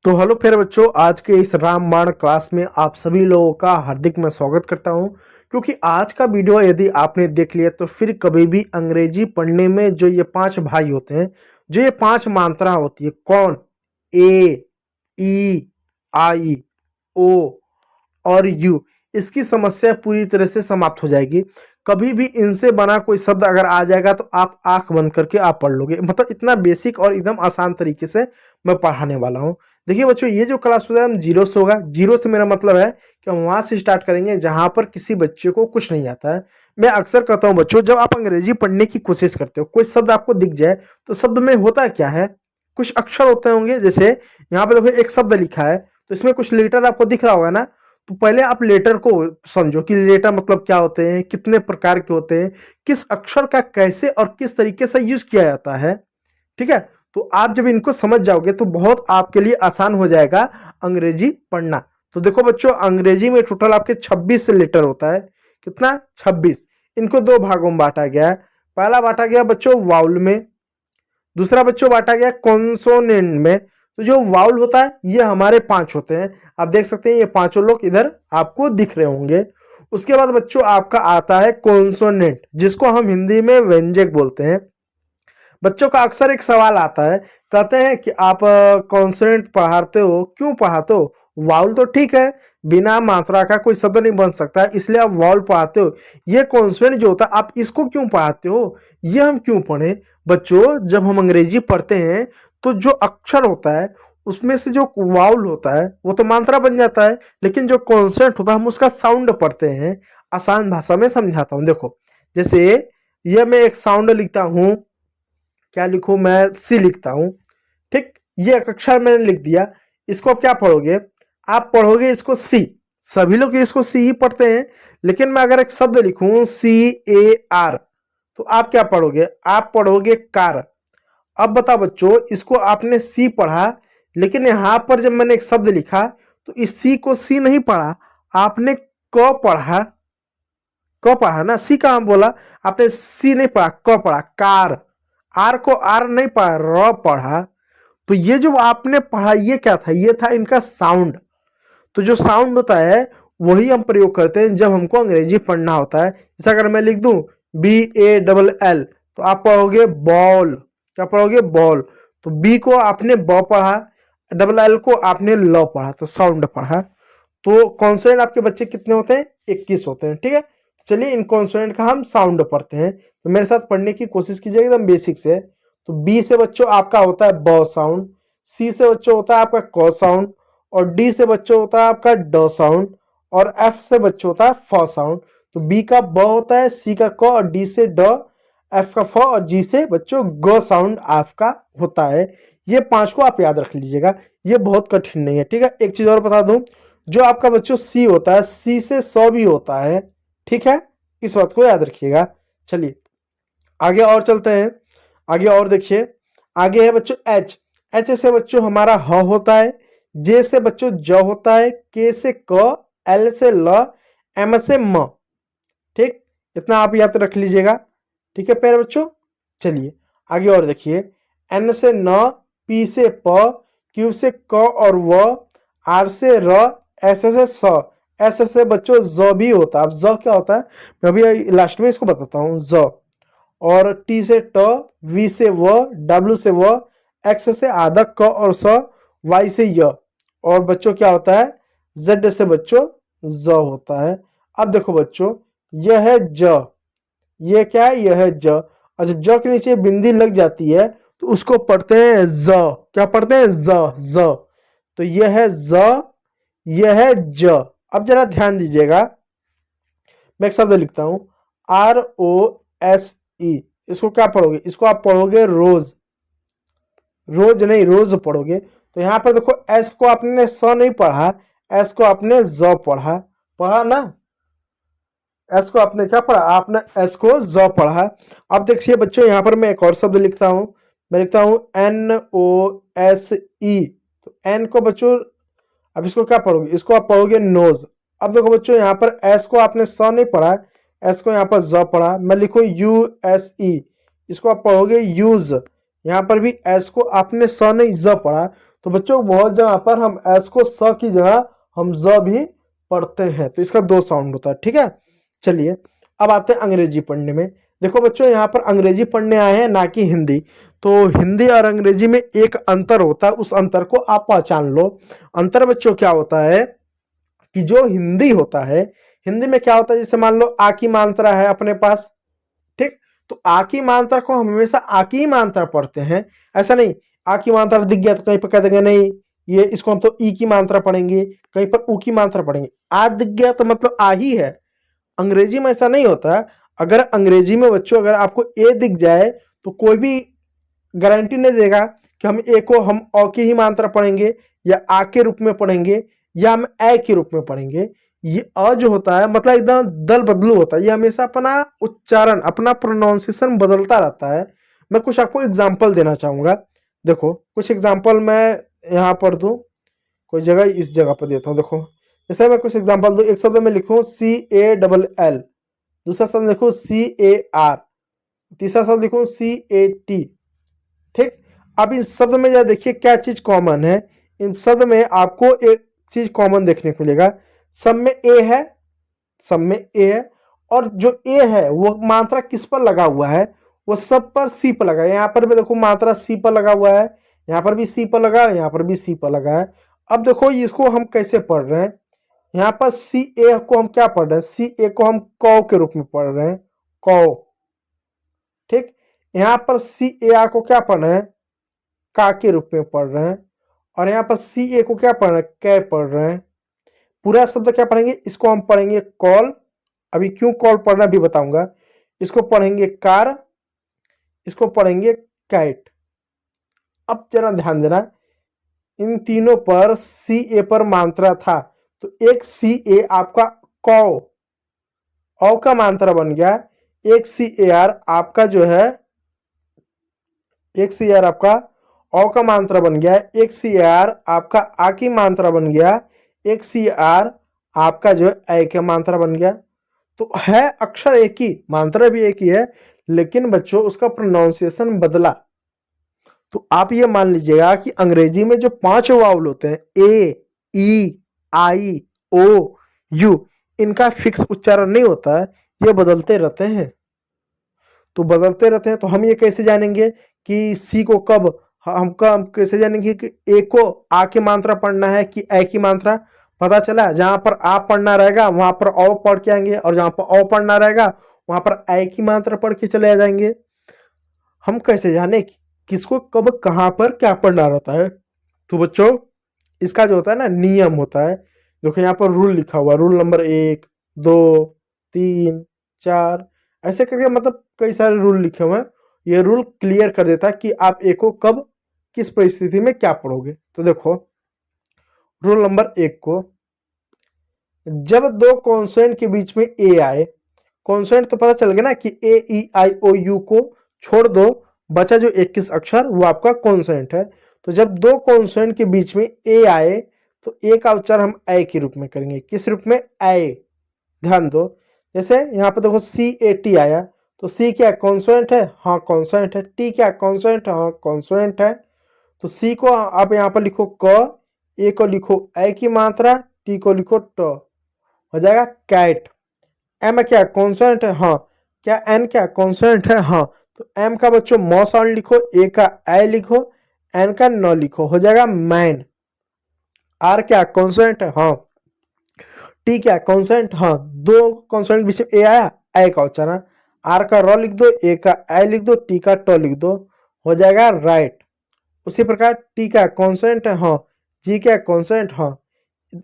तो हेलो फिर बच्चों, आज के इस रामबाण क्लास में आप सभी लोगों का हार्दिक मैं स्वागत करता हूं। क्योंकि आज का वीडियो यदि आपने देख लिया तो फिर कभी भी अंग्रेजी पढ़ने में जो ये 5 भाई होते हैं, जो ये 5 मात्रा होती है, कौन, ए, ई, आई, ओ और यू, इसकी समस्या पूरी तरह से समाप्त हो जाएगी। कभी भी इनसे बना कोई शब्द अगर आ जाएगा तो आप आंख बंद करके आप पढ़ लोगे। मतलब इतना बेसिक और एकदम आसान तरीके से मैं पढ़ाने वाला हूँ। देखिए बच्चों, ये जो क्लास होगा हम जीरो से होगा। जीरो से मेरा मतलब है कि हम वहां से स्टार्ट करेंगे जहां पर किसी बच्चे को कुछ नहीं आता है। मैं अक्सर कहता हूँ बच्चों, जब आप अंग्रेजी पढ़ने की कोशिश करते हो, कोई शब्द आपको दिख जाए तो शब्द में होता क्या है, कुछ अक्षर होते होंगे। जैसे यहाँ पे देखो एक शब्द लिखा है तो इसमें कुछ लेटर आपको दिख रहा होगा ना। तो पहले आप लेटर को समझो कि लेटर मतलब क्या होते हैं, कितने प्रकार के होते हैं, किस अक्षर का कैसे और किस तरीके से यूज किया जाता है। ठीक है, तो आप जब इनको समझ जाओगे तो बहुत आपके लिए आसान हो जाएगा अंग्रेजी पढ़ना। तो देखो बच्चों, अंग्रेजी में टोटल आपके 26 लेटर होता है। कितना? 26। इनको दो भागों में बांटा गया है। पहला बांटा गया बच्चों वाउल में, दूसरा बच्चों बांटा गया कॉन्सोनेंट में। तो जो वाउल होता है ये हमारे 5 होते हैं। आप देख सकते हैं ये पांचों लोग इधर आपको दिख रहे होंगे। उसके बाद बच्चों आपका आता है कॉन्सोनेंट, जिसको हम हिंदी में व्यंजक बोलते हैं। बच्चों का अक्सर एक सवाल आता है, कहते हैं कि आप कॉन्सोनेंट पढ़ाते हो, क्यों पढ़ाते हो? वाउल तो ठीक है, बिना मात्रा का कोई शब्द नहीं बन सकता है, इसलिए आप वाउल पढ़ाते हो। ये कॉन्सोनेंट जो होता है आप इसको क्यों पढ़ाते हो? ये हम क्यों पढ़ें? बच्चों, जब हम अंग्रेजी पढ़ते हैं तो जो अक्षर होता है उसमें से जो वाउल होता है वो तो मात्रा बन जाता है, लेकिन जो कॉन्सोनेंट होता है हम उसका साउंड पढ़ते हैं। आसान भाषा में समझाता हूँ, देखो। जैसे ये मैं एक साउंड लिखता हूँ, क्या लिखूं मैं? सी लिखता हूं। ठीक, ये एक अक्षर मैंने लिख दिया। इसको आप क्या पढ़ोगे? आप पढ़ोगे इसको सी। सभी लोग इसको सी ही पढ़ते हैं, लेकिन मैं अगर एक शब्द लिखूं CAR तो आप क्या पढ़ोगे? आप पढ़ोगे कार। अब बताओ बच्चों, इसको आपने सी पढ़ा, लेकिन यहां पर जब मैंने एक शब्द लिखा तो इस सी को सी नहीं पढ़ा, आपने क पढ़ा। क पढ़ा ना, सी कहां बोला? आपने सी नहीं पढ़ा, क पढ़ा, कार। आर को आर नहीं पढ़ा, र पढ़ा। तो ये जो आपने पढ़ा ये क्या था? ये था इनका साउंड। तो जो साउंड होता है वही हम प्रयोग करते हैं जब हमको अंग्रेजी पढ़ना होता है। जैसे अगर मैं लिख दूं BALL तो आप पढ़ोगे बॉल। क्या पढ़ोगे? बॉल। तो बी को आपने ब पढ़ा, डबल एल को आपने ल पढ़ा, तो साउंड पढ़ा। तो कॉन्सोनेंट आपके बच्चे कितने होते हैं? 21 होते हैं। ठीक है, चलिए इन कॉन्सोनेंट का हम साउंड पढ़ते हैं। तो मेरे साथ पढ़ने की कोशिश कीजिए एकदम बेसिक से। तो बी से बच्चों आपका होता है ब साउंड, सी से बच्चों होता है आपका क साउंड, और डी से बच्चों होता है आपका ड साउंड, और एफ से बच्चों होता है फ साउंड। तो बी का ब होता है, सी का क, और डी से ड, एफ का फ, और जी से बच्चों ग साउंड आपका होता है। ये 5 को आप याद रख लीजिएगा, ये बहुत कठिन नहीं है। ठीक है, एक चीज और बता दूं, जो आपका बच्चों सी होता है, सी से सौ भी होता है। ठीक है, इस बात को याद रखिएगा। चलिए आगे और चलते हैं। आगे और देखिए, आगे है बच्चों एच। एच से बच्चों हमारा ह होता है, जे से बच्चों ज होता है, के से क, एल से ल, एम से म। ठीक, इतना आप याद रख लीजिएगा। ठीक है प्यारे बच्चों, चलिए आगे और देखिए। एन से न, पी से प, क्यू से क और व, आर से र, एस से स, एस से बच्चों ज भी होता है। अब ज क्या होता है मैं अभी लास्ट में इसको बताता हूँ। ज, और टी से ट, वी से व, डब्ल्यू से व, एक्स से आधा क और स, वाई से य, और बच्चों क्या होता है? जेड से बच्चों ज होता है। अब देखो बच्चों, यह है ज, ये क्या है? यह है ज। और जब ज के नीचे बिंदी लग जाती है तो उसको पढ़ते हैं ज। क्या पढ़ते हैं? ज। तो यह है ज, यह है ज। अब जरा ध्यान दीजिएगा, मैं एक शब्द लिखता हूं ROSE। इसको क्या पढ़ोगे? इसको आप पढ़ोगे रोज। रोज नहीं, रोज पढ़ोगे। तो यहां पर देखो एस को आपने स नहीं पढ़ा, एस को आपने ज पढ़ा। पढ़ा ना? एस को आपने क्या पढ़ा? आपने एस को ज पढ़ा। अब देखिए बच्चों, यहां पर मैं एक और शब्द लिखता हूं। मैं लिखता हूं NOSE। तो एन को बच्चों, अब इसको क्या पढ़ोगे? इसको आप पढ़ोगे नोज। अब देखो बच्चों, यहाँ पर एस को आपने स नहीं पढ़ा, एस को यहाँ पर ज पढ़ा। मैं लिखूं USE, इसको आप पढ़ोगे यूज। यहाँ पर भी एस को आपने स नहीं ज पढ़ा। तो बच्चों बहुत जगह पर हम एस को स की जगह हम ज भी पढ़ते हैं, तो इसका दो साउंड होता है। ठीक है, चलिए अब आते हैं अंग्रेजी पढ़ने में। देखो बच्चों यहाँ पर अंग्रेजी पढ़ने आए हैं ना कि हिंदी, तो हिंदी और अंग्रेजी में एक अंतर होता है, उस अंतर को आप पहचान लो। अंतर बच्चों क्या होता है कि जो हिंदी होता है, हिंदी में क्या होता है, जैसे मान लो आ की मात्रा है अपने पास, ठीक, तो आ की मात्रा को हम हमेशा आ की मात्रा पढ़ते हैं। ऐसा नहीं आ की मात्रा दिख गया तो कहीं पर कह देंगे नहीं ये इसको हम तो ई की मात्रा पढ़ेंगे, कहीं पर ऊ की मात्रा पढ़ेंगे। आ दिख गया तो मतलब आ ही है। अंग्रेजी में ऐसा नहीं होता। अगर अंग्रेजी में बच्चों अगर आपको ए दिख जाए तो कोई भी गारंटी नहीं देगा कि हम ए को हम अ की ही मात्रा पढ़ेंगे या आ के रूप में पढ़ेंगे या हम ए के रूप में पढ़ेंगे। ये अ जो होता है मतलब एकदम दल बदलू होता है, ये हमेशा अपना उच्चारण अपना प्रोनाउंसिएशन बदलता रहता है। मैं कुछ आपको एग्जाम्पल देना चाहूँगा। देखो कुछ एग्जाम्पल मैं यहाँ पर दूँ, कोई जगह इस जगह पर देता हूँ। देखो जैसे मैं कुछ एग्जाम्पल दूँ, एक शब्द में लिखूँ CALL, दूसरा शब्द लिखूँ CAR, तीसरा शब्द लिखूँ CAT। ठीक, अब इस शब्द में जरा देखिए क्या चीज कॉमन है। इन शब्द में आपको एक चीज कॉमन देखने को मिलेगा, सब में ए है, सब में ए है, और जो ए है वो मात्रा किस पर लगा हुआ है, वो सब पर सी पर लगा है। यहाँ पर भी देखो मात्रा सी पर लगा हुआ है, यहाँ पर भी सी पर लगा है, यहाँ पर भी सी पर लगा है। अब देखो इसको हम कैसे पढ़ रहे हैं, यहाँ पर सी ए को हम क्या पढ़ रहे हैं, सी ए को हम कौ के रूप में पढ़ रहे हैं, कौ। ठीक, यहाँ पर सी ए आर को क्या पढ़ रहे हैं, का के रूप में पढ़ रहे हैं, और यहाँ पर सी ए को क्या पढ़ रहे हैं, कै पढ़ रहे हैं। पूरा शब्द क्या पढ़ेंगे, इसको हम पढ़ेंगे कॉल, अभी क्यों कॉल पढ़ना भी बताऊंगा। इसको पढ़ेंगे कार, इसको पढ़ेंगे कैट। अब जरा ध्यान देना, इन तीनों पर सी ए पर मात्रा था, तो एक सी ए आपका कौ औ का मात्रा बन गया, एक सी ए आर आपका जो है, एक सी आर आपका औ का मात्रा बन गया, एक सी आर आपका आ की मात्रा बन गया, एक सी आर आपका जो है ए का मात्रा बन गया। तो है अक्षर एक ही, मात्रा भी एक ही है, लेकिन बच्चों उसका प्रोनाउंसिएशन बदला। तो आप ये मान लीजिएगा कि अंग्रेजी में जो 5 वावल होते हैं ए, ई, आई, ओ, यू, इनका फिक्स उच्चारण नहीं होता है, ये बदलते रहते हैं। तो बदलते रहते हैं तो हम ये कैसे जानेंगे कि सी को कब, हम कैसे जानेंगे कि ए को आ की मात्रा पढ़ना है कि ए की मात्रा। पता चला जहां पर आ पढ़ना रहेगा वहां पर औ पढ़ के आएंगे, और जहां पर औ पढ़ना रहेगा वहां पर ए की मात्रा पढ़ के चले जाएंगे। हम कैसे जाने कि किसको कब कहां पर क्या पढ़ना रहता है। तो बच्चों इसका जो होता है ना नियम होता है, देखो यहाँ पर रूल लिखा हुआ, रूल नंबर 1, 2, 3, 4, ऐसे करके मतलब कई सारे रूल लिखे हुए हैं। ये रूल क्लियर कर देता है कि आप ए को कब किस परिस्थिति में क्या पढ़ोगे। तो देखो रूल नंबर 1 को, जब दो कॉन्सोनेंट के बीच में ए आए, कॉन्सोनेंट तो पता चल गया ना कि ए, ई, आई, ओ, यू को छोड़ दो, बचा जो 21 अक्षर वो आपका कॉन्सोनेंट है। तो जब दो कॉन्सोनेंट के बीच में ए आए तो ए का उच्चारण हम ए के रूप में करेंगे। किस रूप में, ए। ध्यान दो, जैसे यहाँ पर देखो CAT आया, तो सी क्या कॉन्सोनेंट है, हाँ कॉन्सोनेंट है। टी क्या कॉन्सोनेंट है, हाँ कॉन्सोनेंट है। तो सी को आप यहाँ पर लिखो क, ए को लिखो ए की मात्रा, टी को लिखो ट, हो जाएगा कैट। एम क्या कॉन्सोनेंट है, हाँ। क्या एन क्या कॉन्सोनेंट है, हाँ। तो एम का बच्चों मौ साउंड लिखो, ए का ए लिखो, एन का न लिखो, हो जाएगा मैन। आर क्या कॉन्सोनेंट है, हाँ। टी क्या कॉन्सोनेंट, हाँ। दो कॉन्सोनेंट बीच में ए आया, ए का उच्चारण। आर का र लिख दो, ए का ए लिख दो, टी का ट लिख दो, हो जाएगा राइट। उसी प्रकार टी का कॉन्सोनेंट है, हाँ। जी क्या कॉन्सोनेंट, हाँ।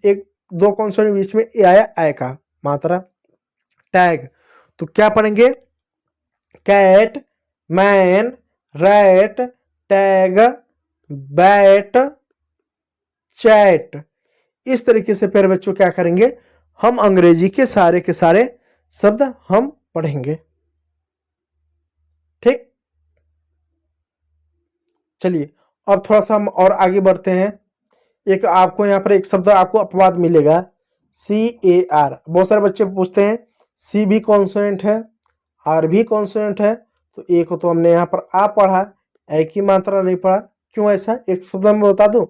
एक दो कॉन्सोनेंट बीच में ए आया, ए का मात्रा। टैग, तो क्या पढ़ेंगे, cat, man, rat, tag, bat, chat. इस तरीके से फिर बच्चों क्या करेंगे, हम अंग्रेजी के सारे शब्द हम पढ़ेंगे। ठीक, चलिए अब थोड़ा सा हम और आगे बढ़ते हैं। एक आपको यहाँ पर एक शब्द आपको अपवाद मिलेगा, CAR। बहुत सारे बच्चे पूछते हैं सी भी कॉन्सोनेंट है, आर भी कॉन्सोनेंट है, तो एक तो हमने यहाँ पर आ पढ़ा, ए की मात्रा नहीं पढ़ा, क्यों ऐसा। एक शब्द मैं बता दूं,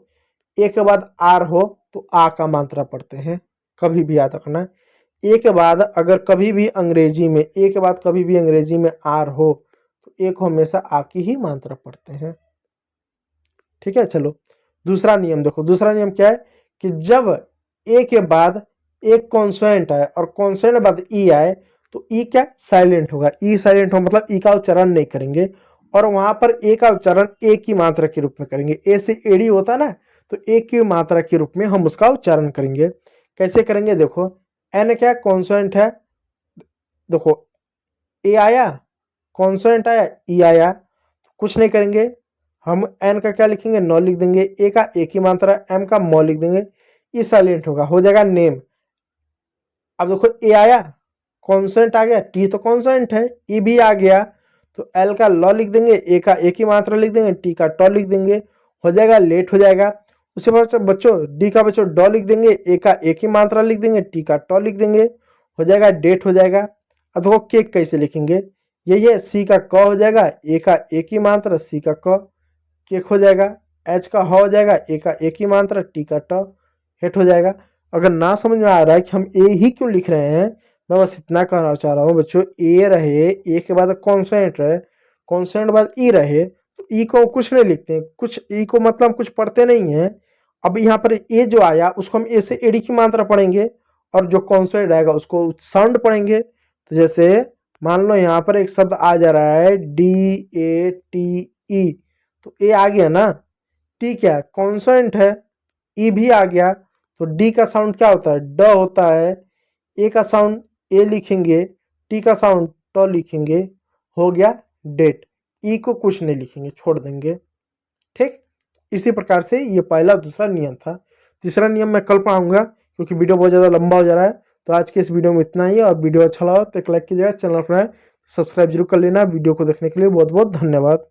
ए के बाद आर हो तो आ का मात्रा पढ़ते हैं, कभी भी याद रखना। ए के बाद अगर कभी भी अंग्रेजी में ए के बाद कभी भी अंग्रेजी में आर हो तो ए को हमेशा आ की ही मात्रा पढ़ते हैं। ठीक है, चलो दूसरा नियम देखो। दूसरा नियम क्या है कि जब ए के बाद एक कॉन्सोनेंट आए और कॉन्सोनेंट के बाद ई आए तो ई क्या साइलेंट होगा। ई साइलेंट हो मतलब ई का उच्चारण नहीं करेंगे और वहां पर ए का उच्चारण ए की मात्रा के रूप में करेंगे। ए से एडी होता ना, तो ए की मात्रा के रूप में हम उसका उच्चारण करेंगे। कैसे करेंगे देखो, एन क्या कॉन्सोनेंट है, देखो ए आया, कॉन्सोनेंट आया, ई आया, कुछ नहीं करेंगे, हम एन का क्या लिखेंगे नौ लिख देंगे, ए का ए की मात्रा, एम का मौ लिख देंगे, ई साइलेंट होगा, हो जाएगा नेम। अब देखो ए आया, कॉन्सोनेंट आ गया, टी तो कॉन्सोनेंट है, ई भी आ गया तो एल का लॉ लिख देंगे, ए का ए की मात्रा लिख देंगे, टी का टॉ लिख देंगे, हो जाएगा लेट हो जाएगा। उसके बाद बच्चों डी का बच्चों डॉ लिख देंगे, ए का ए की मात्रा लिख देंगे, टी का टॉ लिख देंगे, हो जाएगा डेट हो जाएगा। अब देखो केक कैसे लिखेंगे, यही है, सी का क हो जाएगा, ए का ए की मात्रा, सी का क, केक हो जाएगा। एच का ह हो जाएगा, ए का ए की मात्रा, टी का ट, हेट हो जाएगा। अगर ना समझ में आ रहा है कि हम ए ही क्यों लिख रहे हैं, मैं बस इतना कहना चाह रहा हूँ बच्चों, ए रहे, ए के बाद कॉन्सोनेंट रहे, कॉन्सोनेंट बाद ई रहे, तो ई को कुछ नहीं लिखते, कुछ ई को मतलब कुछ पढ़ते नहीं है। अब यहाँ पर ए जो आया उसको हम ए से एडी की मात्रा पढ़ेंगे और जो कॉन्सोनेंट आएगा उसको साउंड पढ़ेंगे। तो जैसे मान लो यहाँ पर एक शब्द आ जा रहा है डी ए टी ई, तो ए आ गया ना, टी क्या कॉन्सोनेंट है, ई भी आ गया, तो डी का साउंड क्या होता है ड होता है, ए का साउंड ए लिखेंगे, टी का साउंड ट लिखेंगे, हो गया डेट। ई को कुछ नहीं लिखेंगे, छोड़ देंगे। ठीक, इसी प्रकार से ये पहला दूसरा नियम था। तीसरा नियम मैं कल पढ़ाऊंगा क्योंकि वीडियो बहुत ज़्यादा लंबा हो जा रहा है। तो आज के इस वीडियो में इतना ही, और वीडियो अच्छा लगा तो एक लाइक कीजिएगा, चैनल अपना सब्सक्राइब जरूर कर लेना। वीडियो को देखने के लिए बहुत बहुत धन्यवाद।